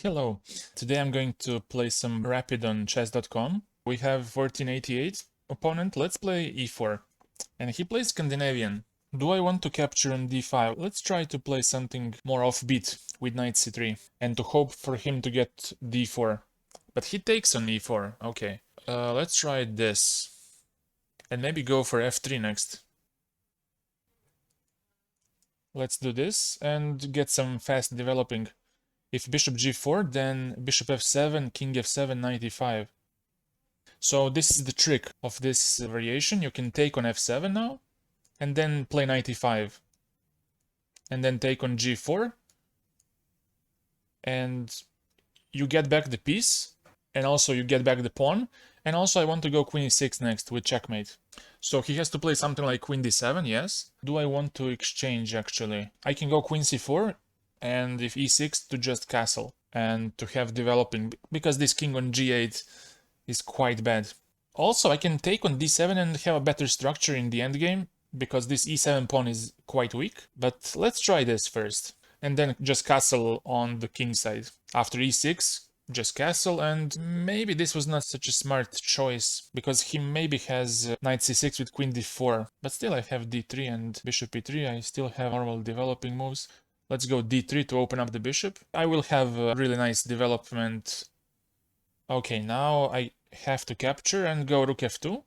Hello, today I'm going to play some Rapid on chess.com. We have 1488 opponent, let's play e4. And he plays Scandinavian. Do I want to capture on d5? Let's try to play something more offbeat with knight c3 and to hope for him to get d4. But he takes on e4, okay. Let's try this. And maybe go for f3 next. Let's do this and get some fast developing. If bishop g4, then bishop f7, king f7, knight e5. So this is the trick of this variation. You can take on f7 now, and then play knight e5. And then take on g4, and you get back the piece, and also you get back the pawn, and also I want to go queen e6 next with checkmate. So he has to play something like queen d7, yes. Do I want to exchange actually? I can go queen c4, and if e6 to just castle and to have developing, because this king on g8 is quite bad. Also, I can take on d7 and have a better structure in the endgame, because this e7 pawn is quite weak. But let's try this first, and then just castle on the king side. After e6, just castle, and maybe this was not such a smart choice, because he maybe has knight c6 with queen d4, but still I have d3 and bishop e3, I still have normal developing moves. Let's go d3 to open up the bishop. I will have a really nice development. Okay, now I have to capture and go rook f2.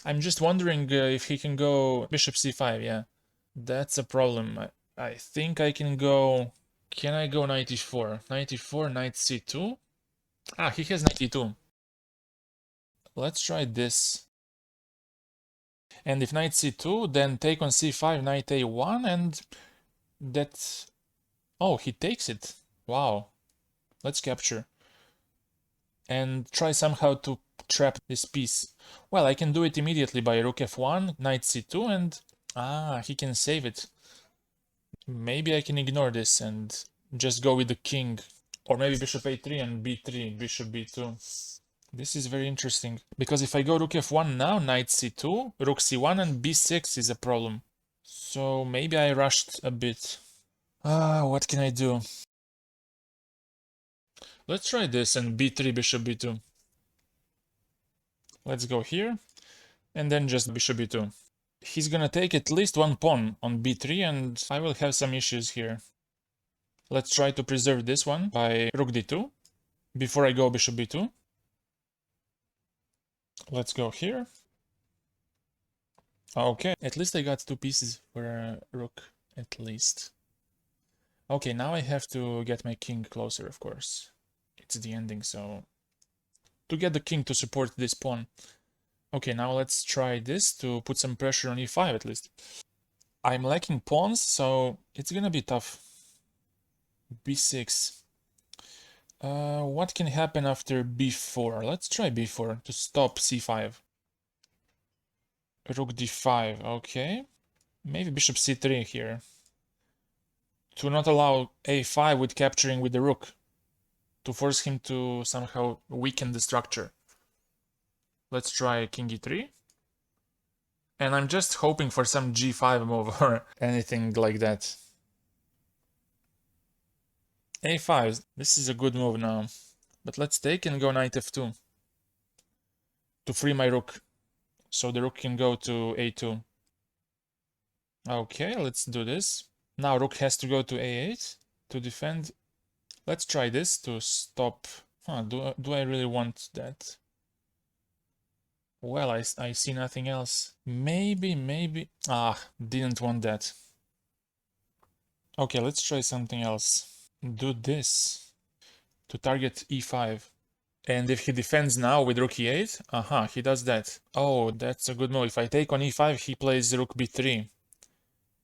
I'm just wondering if he can go bishop c5, yeah. That's a problem. I think I can go... Can I go knight e4? Knight e4, knight c2? Ah, he has knight e2. Let's try this. And if knight c2, then take on c5, knight a1, and that... Oh, he takes it. Wow. Let's capture. And try somehow to trap this piece. Well, I can do it immediately by rook f1, knight c2, and... Ah, he can save it. Maybe I can ignore this and just go with the king. Or maybe bishop a3 and b3, bishop b2. This is very interesting, because if I go rook f1 now, knight c2, rook c1 and b6 is a problem. So maybe I rushed a bit. What can I do? Let's try this and b3, bishop b2. Let's go here, and then just bishop b2. He's gonna take at least one pawn on b3, and I will have some issues here. Let's try to preserve this one by rook d2, before I go bishop b2. Let's go here. Okay, at least I got two pieces for a rook, at least. Okay, now I have to get my king closer, of course. It's the ending, so... To get the king to support this pawn. Okay, now let's try this to put some pressure on e5 at least. I'm lacking pawns, so it's gonna be tough. b6. What can happen after b4? Let's try b4 to stop c5. Rook d5, okay. Maybe bishop c3 here. To not allow a5 with capturing with the rook. To force him to somehow weaken the structure. Let's try king e3. And I'm just hoping for some g5 move or anything like that. a5, this is a good move now. But let's take and go knight f2. To free my rook. So the rook can go to a2. Okay, let's do this. Now rook has to go to a8 to defend. Let's try this to stop. Do I really want that? Well, I see nothing else. Maybe. Didn't want that. Okay, let's try something else. Do this to target e5. And if he defends now with rook e8, he does that. Oh, that's a good move. If I take on e5, he plays rook b3.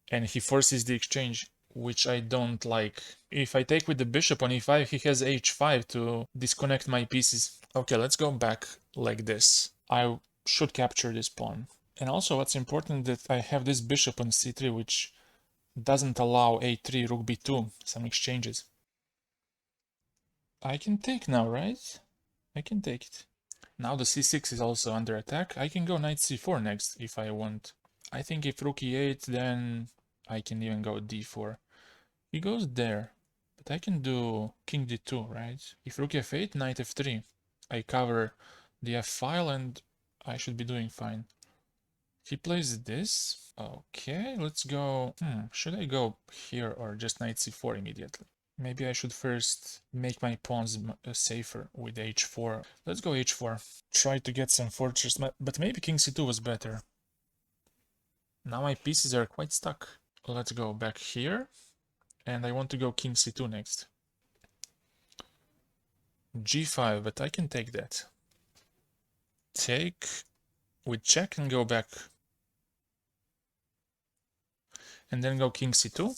And he forces the exchange, which I don't like. If I take with the bishop on e5, he has h5 to disconnect my pieces. Okay, let's go back like this. I should capture this pawn. And also what's important that I have this bishop on c3, which doesn't allow a3, rook b2, some exchanges. I can take now, right? I can take it. Now the c6 is also under attack. I can go knight c4 next if I want. I think if rook e8, then I can even go d4. He goes there. But I can do king d2, right? If rook f8, knight f3. I cover the f file and I should be doing fine. He plays this. Okay, let's go. Should I go here or just knight c4 immediately? Maybe I should first make my pawns safer with h4. Let's go h4. Try to get some fortress, but maybe king c2 was better. Now my pieces are quite stuck. Let's go back here. And I want to go king c2 next. g5, but I can take that. Take with check and go back. And then go king c2.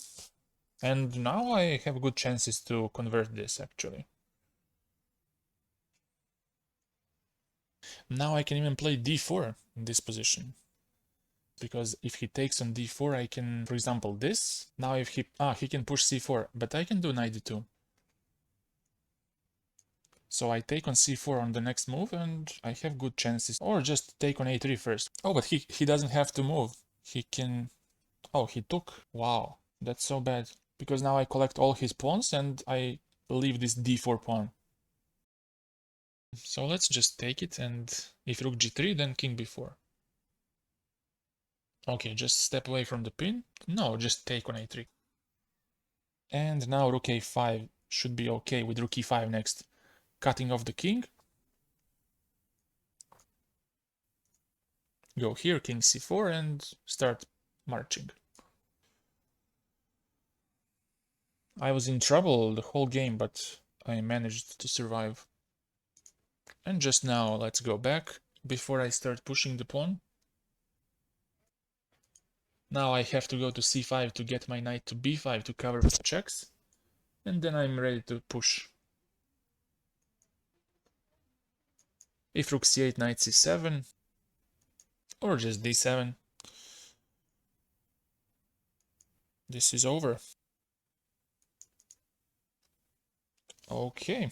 And now I have good chances to convert this, actually. Now I can even play d4 in this position. Because if he takes on d4, I can, for example, this. Now if he can push c4, but I can do knight d2. So I take on c4 on the next move and I have good chances. Or just take on a3 first. Oh, but he doesn't have to move. He can... Oh, he took. Wow, that's so bad. Because now I collect all his pawns and I leave this d4 pawn. So let's just take it, and if rook g3, then king b4. Okay, just step away from the pin. No, just take on a3. And now rook a5 should be okay with rook e5 next. Cutting off the king. Go here, king c4, and start marching. I was in trouble the whole game, but I managed to survive. And just now, let's go back before I start pushing the pawn. Now I have to go to c5 to get my knight to b5 to cover the checks. And then I'm ready to push. If rook c8, knight c7, or just d7, this is over. Okay.